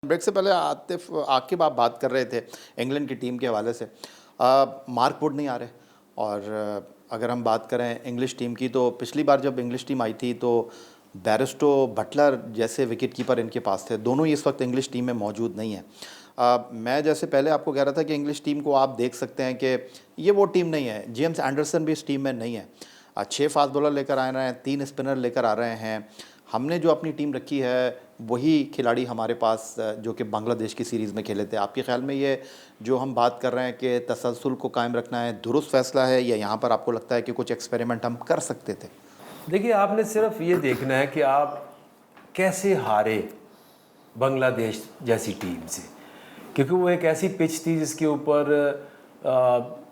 Break से पहले आतिफ आकिब आप बात कर रहे थे इंग्लैंड की टीम के हवाले से। मार्क वुड नहीं आ रहे और अगर हम बात करें इंग्लिश टीम की तो पिछली बार जब इंग्लिश टीम आई थी तो बैरिस्टो बटलर जैसे विकेट कीपर इनके पास थे, दोनों ही इस वक्त इंग्लिश टीम में मौजूद नहीं है। मैं जैसे पहले आपको कह रहा था कि इंग्लिश टीम को आप देख सकते हैं कि ये वो टीम नहीं है। जेम्स एंडरसन भी इस टीम में नहीं है। 6 फास्ट बॉलर लेकर आ रहे हैं, 3 स्पिनर लेकर आ रहे हैं। हमने जो अपनी टीम रखी है वही खिलाड़ी हमारे पास जो कि बांग्लादेश की सीरीज़ में खेले थे। आपके ख़्याल में ये जो हम बात कर रहे हैं कि तसलसल को कायम रखना है, दुरुस्त फ़ैसला है या यहाँ पर आपको लगता है कि कुछ एक्सपेरिमेंट हम कर सकते थे? देखिए, आपने सिर्फ ये देखना है कि आप कैसे हारे बांग्लादेश जैसी टीम से, क्योंकि वो एक ऐसी पिच थी जिसके ऊपर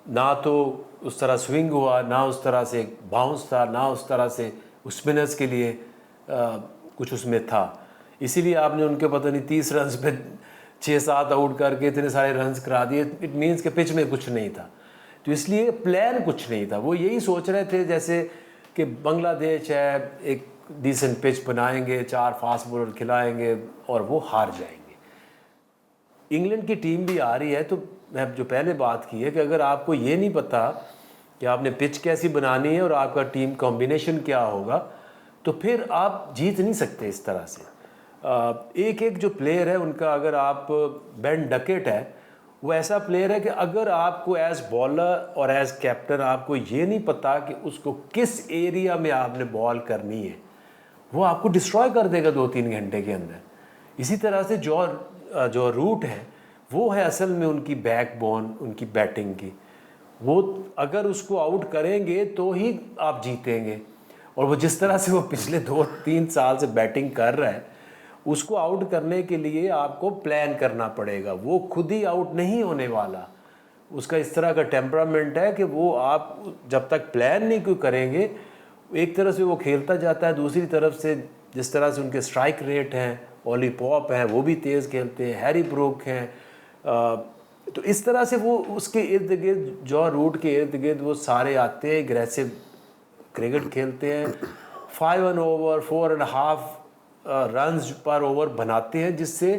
ना तो उस तरह स्विंग हुआ, ना उस तरह से बाउंस था, ना उस तरह से स्पिनर्स के लिए कुछ उसमें था। इसीलिए आपने उनके पता नहीं 30 रन पे 6-7 आउट करके इतने सारे रन्स करा दिए। इट मीन्स के पिच में कुछ नहीं था, तो इसलिए प्लान कुछ नहीं था। वो यही सोच रहे थे जैसे कि बांग्लादेश है, एक डिसेंट पिच बनाएंगे, 4 फास्ट बॉलर खिलाएंगे और वो हार जाएंगे। इंग्लैंड की टीम भी आ रही है, तो मैं जो पहले बात की है कि अगर आपको ये नहीं पता कि आपने पिच कैसी बनानी है और आपका टीम कॉम्बिनेशन क्या होगा, तो फिर आप जीत नहीं सकते इस तरह से। एक एक जो प्लेयर है उनका, अगर आप बेन डकेट है, वो ऐसा प्लेयर है कि अगर आपको एज बॉलर और एज कैप्टन आपको ये नहीं पता कि उसको किस एरिया में आपने बॉल करनी है, वो आपको डिस्ट्रॉय कर देगा 2-3 घंटे के अंदर। इसी तरह से जो रूट है वो है असल में उनकी बैकबोन, उनकी बैटिंग की। वो अगर उसको आउट करेंगे तो ही आप जीतेंगे, और वो जिस तरह से वो पिछले 2-3 साल से बैटिंग कर रहा है, उसको आउट करने के लिए आपको प्लान करना पड़ेगा। वो खुद ही आउट नहीं होने वाला। उसका इस तरह का टेम्परामेंट है कि वो आप जब तक प्लान नहीं कोई करेंगे, एक तरफ से वो खेलता जाता है, दूसरी तरफ से जिस तरह से उनके स्ट्राइक रेट हैं, ओली पॉप हैं, वो भी तेज़ खेलते हैं, हैरी ब्रूक हैं, तो इस तरह से वो उसके इर्द गिर्द, जो रूट के इर्द गिर्द वो सारे आते हैं, एग्रेसिव क्रिकेट खेलते हैं, 5 रन ओवर, 4.5 रन्स पर ओवर बनाते हैं, जिससे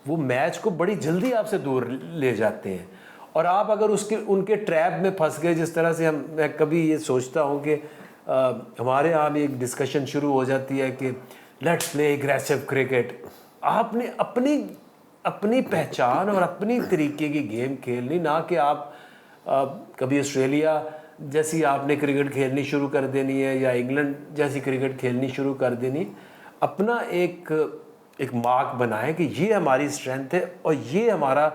वो मैच को बड़ी जल्दी आपसे दूर ले जाते हैं। और आप अगर उनके ट्रैप में फंस गए, जिस तरह से मैं कभी ये सोचता हूँ कि हमारे यहाँ भी एक डिस्कशन शुरू हो जाती है कि लेट्स प्ले एग्रेसिव क्रिकेट। आपने अपनी अपनी पहचान और अपनी तरीके की गेम खेलनी, ना कि आप कभी ऑस्ट्रेलिया जैसी आपने क्रिकेट खेलनी शुरू कर देनी है या इंग्लैंड जैसी क्रिकेट खेलनी शुरू कर देनी। अपना एक मार्क बनाएं कि ये हमारी स्ट्रेंथ है और ये हमारा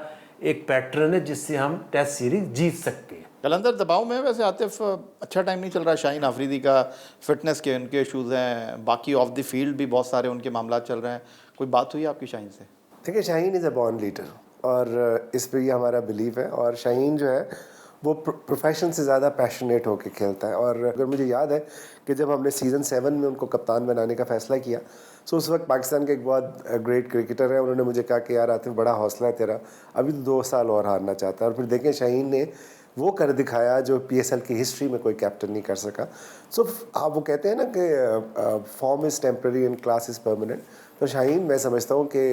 एक पैटर्न है जिससे हम टेस्ट सीरीज जीत सकते हैं। कलंदर दबाव में वैसे आतिफ अच्छा टाइम नहीं चल रहा। शाहीन अफरीदी का फिटनेस के उनके इशूज़ हैं, बाकी ऑफ द फील्ड भी बहुत सारे उनके मामला चल रहे हैं। कोई बात हुई आपकी शाहीन से? देखिए, Shaheen is a born leader और इस पर ये हमारा बिलीव है। और शाहीन जो है वो प्रोफेशन से ज़्यादा पैशनेट होकर खेलता है। और अगर मुझे याद है कि जब हमने सीज़न 7 में उनको कप्तान बनाने का फ़ैसला किया, तो उस वक्त पाकिस्तान के एक बहुत ग्रेट क्रिकेटर है, उन्होंने मुझे कहा कि यार आतिफ, बड़ा हौसला है तेरा, अभी तो 2 साल और हारना चाहता है। और फिर देखें, शाहीन ने वो कर दिखाया जो PSL की हिस्ट्री में कोई कैप्टन नहीं कर सका। सो आप वो कहते हैं ना कि form is temporary and class is permanent. तो शाहीन, मैं समझता हूँ कि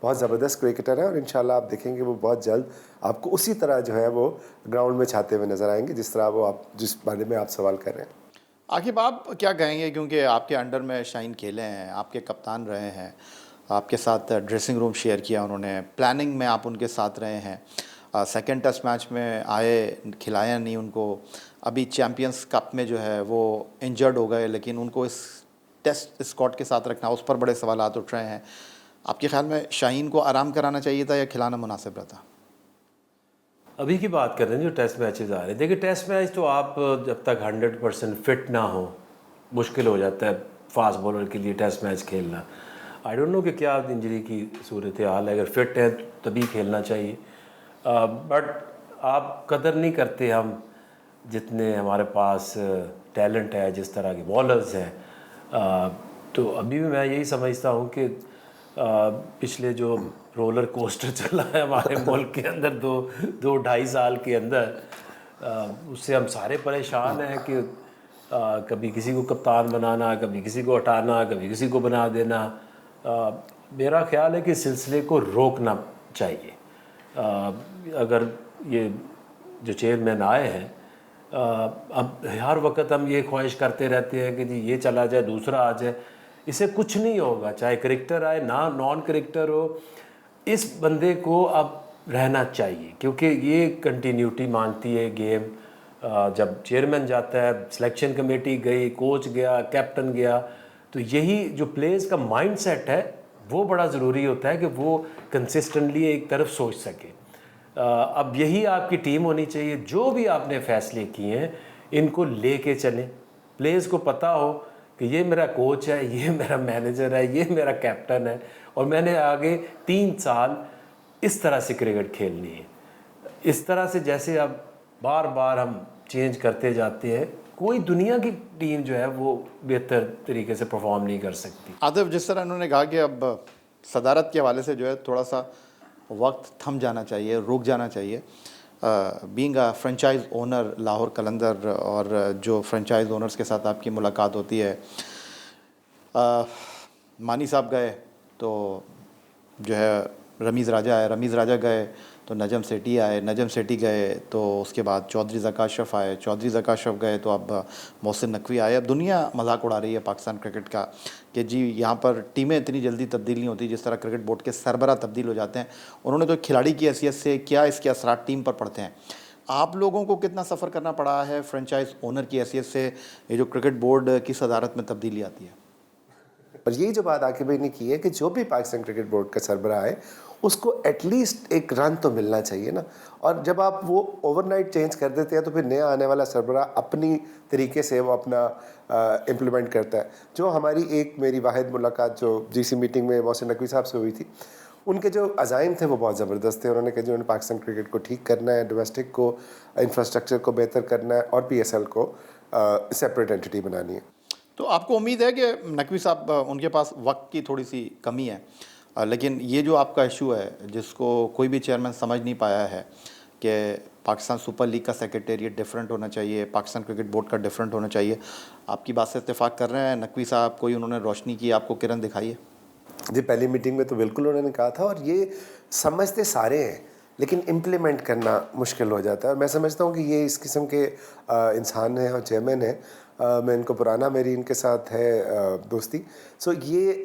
बहुत ज़बरदस्त क्रिकेटर है और इंशाल्लाह आप देखेंगे वो बहुत जल्द आपको उसी तरह जो है वो ग्राउंड में छाते हुए नज़र आएंगे, जिस तरह वो आप जिस बारे में आप सवाल कर रहे हैं। आखिर आप क्या कहेंगे, क्योंकि आपके अंडर में शाहीन खेले हैं, आपके कप्तान रहे हैं, आपके साथ ड्रेसिंग रूम शेयर किया उन्होंने, प्लानिंग में आप उनके साथ रहे हैं, सेकंड टेस्ट मैच में आए, खिलाया नहीं उनको, अभी चैम्पियंस कप में जो है वो इंजर्ड हो गए, लेकिन उनको इस टेस्ट स्क्वाड के साथ रखना, उस पर बड़े सवालात उठ रहे हैं। आपके ख्याल में शाहीन को आराम कराना चाहिए था या खिलाना मुनासिब रहता? अभी की बात कर रहे हैं जो टेस्ट मैचेस आ रहे हैं। देखिए, टेस्ट मैच तो आप जब तक 100% फिट ना हो, मुश्किल हो जाता है फास्ट बॉलर के लिए टेस्ट मैच खेलना। आई डोंट नो कि क्या इंजरी की सूरत हाल है। अगर फिट है तभी खेलना चाहिए, बट आप कदर नहीं करते हम जितने हमारे पास टैलेंट है, जिस तरह के बॉलर्स हैं। तो अभी भी मैं यही समझता हूँ कि पिछले जो रोलर कोस्टर चला है हमारे मुल्क के अंदर 2-2.5 साल के अंदर, उससे हम सारे परेशान हैं कि कभी किसी को कप्तान बनाना, कभी किसी को हटाना, कभी किसी को बना देना। मेरा ख्याल है कि सिलसिले को रोकना चाहिए। अगर ये जो चेयरमैन आए हैं, अब हर वक्त हम ये ख्वाहिश करते रहते हैं कि जी ये चला जाए, दूसरा आ जाए, इससे कुछ नहीं होगा। चाहे क्रिकेटर आए ना नॉन क्रिकेटर हो, इस बंदे को अब रहना चाहिए, क्योंकि ये कंटिन्यूटी मांगती है गेम। जब चेयरमैन जाता है, सिलेक्शन कमेटी गई, कोच गया, कैप्टन गया, तो यही जो प्लेयर्स का माइंडसेट है वो बड़ा ज़रूरी होता है कि वो कंसिस्टेंटली एक तरफ सोच सके। अब यही आपकी टीम होनी चाहिए। जो भी आपने फैसले किए हैं इनको लेके चलें। प्लेयर्स को पता हो कि ये मेरा कोच है, ये मेरा मैनेजर है, ये मेरा कैप्टन है, और मैंने आगे 3 साल इस तरह से क्रिकेट खेलनी है। इस तरह से जैसे अब बार बार हम चेंज करते जाते हैं, कोई दुनिया की टीम जो है वो बेहतर तरीके से परफॉर्म नहीं कर सकती। आतिफ, जिस तरह उन्होंने कहा कि अब सदारत के हवाले से जो है थोड़ा सा वक्त थम जाना चाहिए, रुक जाना चाहिए। Being a franchise owner Lahore Qalandar, और जो फ्रेंचाइज ओनर्स के साथ आपकी मुलाकात होती है, मानी साहब गए तो जो है रमीज़ राजा आए, रमीज़ राजा गए तो नजम सेठी आए, नजम सेठी गए तो उसके बाद चौधरी ज़काशफ आए, चौधरी ज़काशफ गए तो अब मोहसिन नकवी आए। अब दुनिया मजाक उड़ा रही है पाकिस्तान क्रिकेट का कि जी यहाँ पर टीमें इतनी जल्दी तब्दील नहीं होती जिस तरह क्रिकेट बोर्ड के सरबरा तब्दील हो जाते हैं। उन्होंने तो खिलाड़ी की हैसियत से क्या इसके असरात टीम पर पड़ते हैं। आप लोगों को कितना सफ़र करना पड़ा है फ्रेंचाइज ओनर की हैसियत से ये जो क्रिकेट बोर्ड की सदारत में तब्दीली आती है? और यही जो बात आकिब भाई ने की है कि जो भी पाकिस्तान क्रिकेट बोर्ड का सरबराह है उसको एटलीस्ट एक रन तो मिलना चाहिए ना। और जब आप वो ओवरनाइट चेंज कर देते हैं तो फिर नया आने वाला सरबराह अपनी तरीके से वो अपना इम्प्लीमेंट करता है। जो हमारी एक मेरी वाहिद मुलाकात जो जीसी मीटिंग में मोहसिन नकवी साहब से हुई थी, उनके जो अज़ाइम थे वो बहुत ज़बरदस्त थे। उन्होंने कहा जी उन्होंने पाकिस्तान क्रिकेट को ठीक करना है, डोमेस्टिक को इंफ्रास्ट्रक्चर को बेहतर करना है और PSL को सेपरेट एंटिटी बनानी है। तो आपको उम्मीद है कि नकवी साहब, उनके पास वक्त की थोड़ी सी कमी है, लेकिन ये जो आपका इशू है जिसको कोई भी चेयरमैन समझ नहीं पाया है कि पाकिस्तान सुपर लीग का सेक्रेटेरिएट डिफरेंट होना चाहिए, पाकिस्तान क्रिकेट बोर्ड का डिफरेंट होना चाहिए, आपकी बात से इत्तेफाक कर रहे हैं नकवी साहब? कोई उन्होंने रोशनी की, आपको किरण दिखाई है? जी पहली मीटिंग में तो बिल्कुल उन्होंने कहा था, और ये समझते सारे हैं लेकिन इम्प्लीमेंट करना मुश्किल हो जाता है। और मैं समझता हूँ कि ये इस किस्म के इंसान हैं और चेयरमैन हैं। मैं इनको पुराना मेरी इनके साथ है दोस्ती। सो ये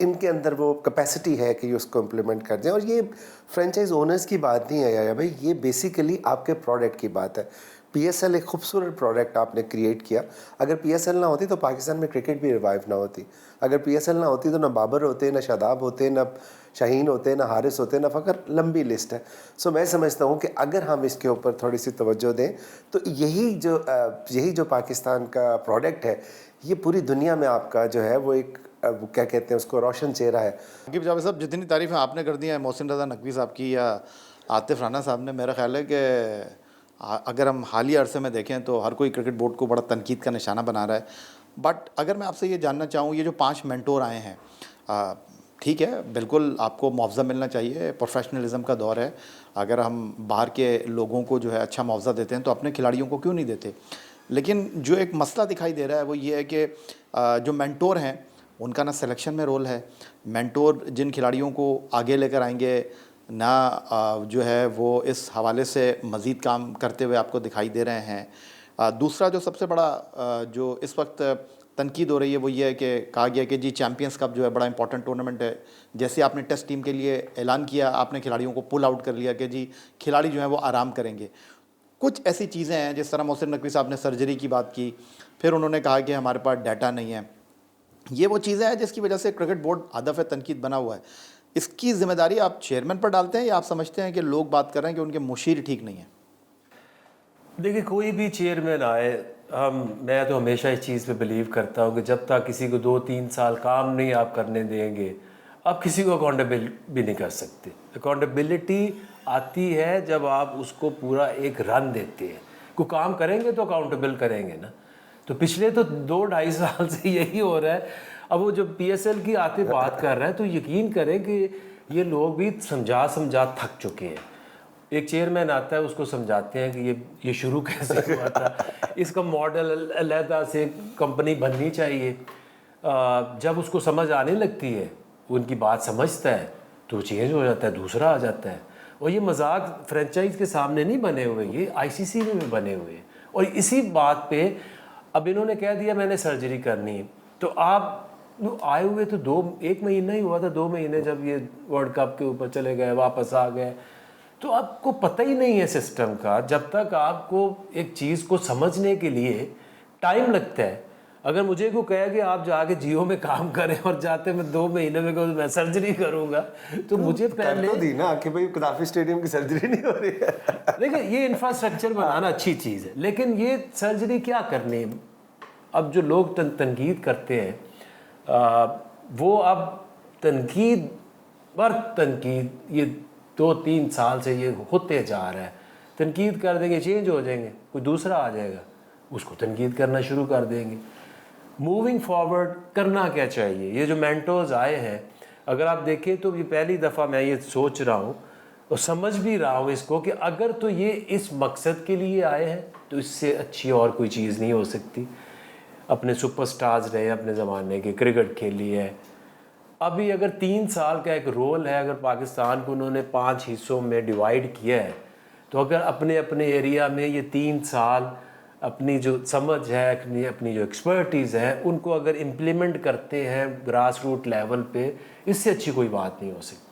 इनके अंदर वो कैपेसिटी है कि ये उसको इम्प्लीमेंट कर दें। और ये फ्रेंचाइज ओनर्स की बात नहीं है यार भाई, ये बेसिकली आपके प्रोडक्ट की बात है। PSL एक खूबसूरत प्रोडक्ट आपने क्रिएट किया। अगर PSL ना होती तो पाकिस्तान में क्रिकेट भी रिवाइव ना होती। अगर PSL ना होती तो ना बाबर होते, ना शादाब होते, ना शाहीन होते, ना हारिस होते, ना फ़कर, लंबी लिस्ट है। सो मैं समझता हूँ कि अगर हम इसके ऊपर थोड़ी सी तवज्जो दें तो यही जो पाकिस्तान का प्रोडक्ट है, ये पूरी दुनिया में आपका जो है वो एक क्या कहते हैं उसको, रोशन चेहरा है। आकिब जावेद साहब, जितनी तारीफ़ें आपने कर दी हैं मोहसिन रज़ा नकवी साहब की या आतिफ राना साहब ने, मेरा ख्याल है कि अगर हम हालिया अरसे में देखें तो हर कोई क्रिकेट बोर्ड को बड़ा तनकीद का निशाना बना रहा है। बट अगर मैं आपसे ये जानना चाहूँ, ये जो 5 मेंटोर आए हैं, ठीक है, बिल्कुल आपको मुआवजा मिलना चाहिए, प्रोफेशनलिज्म का दौर है। अगर हम बाहर के लोगों को जो है अच्छा मुआवजा देते हैं तो अपने खिलाड़ियों को क्यों नहीं देते? लेकिन जो एक मसला दिखाई दे रहा है वो ये है कि जो मेंटोर हैं उनका ना सिलेक्शन में रोल है। मेंटोर जिन खिलाड़ियों को आगे लेकर आएंगे ना जो है वो इस हवाले से मज़ीद काम करते हुए आपको दिखाई दे रहे हैं। दूसरा जो सबसे बड़ा जो इस वक्त तनकीद हो रही है वो ये है कि कहा गया कि जी चैम्पियंस कप जो है बड़ा इंपॉर्टेंट टूर्नामेंट है। जैसे आपने टेस्ट टीम के लिए ऐलान किया, आपने खिलाड़ियों को पुल आउट कर लिया कि जी खिलाड़ी जो है वो आराम करेंगे। कुछ ऐसी चीज़ें हैं, जिस तरह मोहसिन नकवी साहब ने सर्जरी की बात की, फिर उन्होंने कहा कि हमारे पास डाटा नहीं है। ये वो चीज़ें हैं जिसकी वजह से क्रिकेट बोर्ड हदफ तनकीद बना हुआ है। इसकी ज़िम्मेदारी आप चेयरमैन पर डालते हैं या आप समझते हैं कि लोग बात कर रहे हैं कि उनके मुशीर ठीक नहीं है? देखिए, कोई भी चेयरमैन आए, मैं तो हमेशा इस चीज़ पे बिलीव करता हूँ कि जब तक किसी को 2-3 साल काम नहीं आप करने देंगे, आप किसी को अकाउंटेबल भी नहीं कर सकते। अकाउंटेबिलिटी आती है जब आप उसको पूरा एक रन देते हैं। कोई काम करेंगे तो अकाउंटेबल करेंगे ना। तो पिछले तो 2-2.5 साल से यही हो रहा है। अब वो जो PSL की आते बात कर रहे हैं तो यकीन करें कि ये लोग भी समझा थक चुके हैं। एक चेयरमैन आता है, उसको समझाते हैं कि ये शुरू कैसे हुआ था, इसका मॉडल अलहदा से कंपनी बननी चाहिए। जब उसको समझ आने लगती है उनकी बात समझता है तो चेंज हो जाता है, दूसरा आ जाता है। और ये मजाक फ्रेंचाइज के सामने नहीं बने हुए, ये आईसीसी में भी बने हुए हैं। और इसी बात पे अब इन्होंने कह दिया मैंने सर्जरी करनी है, तो आप आए हुए तो 1 महीना ही हुआ था, 2 महीने जब ये वर्ल्ड कप के ऊपर चले गए, वापस आ गए, तो आपको पता ही नहीं है सिस्टम का। जब तक आपको एक चीज़ को समझने के लिए टाइम लगता है। अगर मुझे को कहे कि आप जाके जियो में काम करें और जाते मैं 2 महीने में कहूँ मैं सर्जरी करूँगा, तो मुझे पहले तो दी ना कि भाई कदाफी स्टेडियम की सर्जरी नहीं हो रही है। देखिए ये इंफ्रास्ट्रक्चर बनाना अच्छी चीज़ है, लेकिन ये सर्जरी क्या करनी है? अब जो लोग तनकीद करते हैं वो अब तनकीद पर तनकीद ये 2-3 साल से ये होते जा रहा है। तनकीद कर देंगे चेंज हो जाएंगे, कोई दूसरा आ जाएगा उसको तनकीद करना शुरू कर देंगे। मूविंग फॉरवर्ड करना क्या चाहिए? ये जो मेंटोर्स आए हैं, अगर आप देखें तो ये पहली दफ़ा मैं ये सोच रहा हूँ और समझ भी रहा हूँ इसको कि अगर तो ये इस मकसद के लिए आए हैं तो इससे अच्छी और कोई चीज़ नहीं हो सकती। अपने सुपरस्टार्स रहे अपने ज़माने के, क्रिकेट खेली है। अभी अगर 3 साल का एक रोल है, अगर पाकिस्तान को उन्होंने 5 हिस्सों में डिवाइड किया है, तो अगर अपने अपने एरिया में ये 3 साल अपनी जो समझ है, अपनी जो एक्सपर्टीज़ है, उनको अगर इम्प्लीमेंट करते हैं ग्रास रूट लेवल पे, इससे अच्छी कोई बात नहीं हो सकती।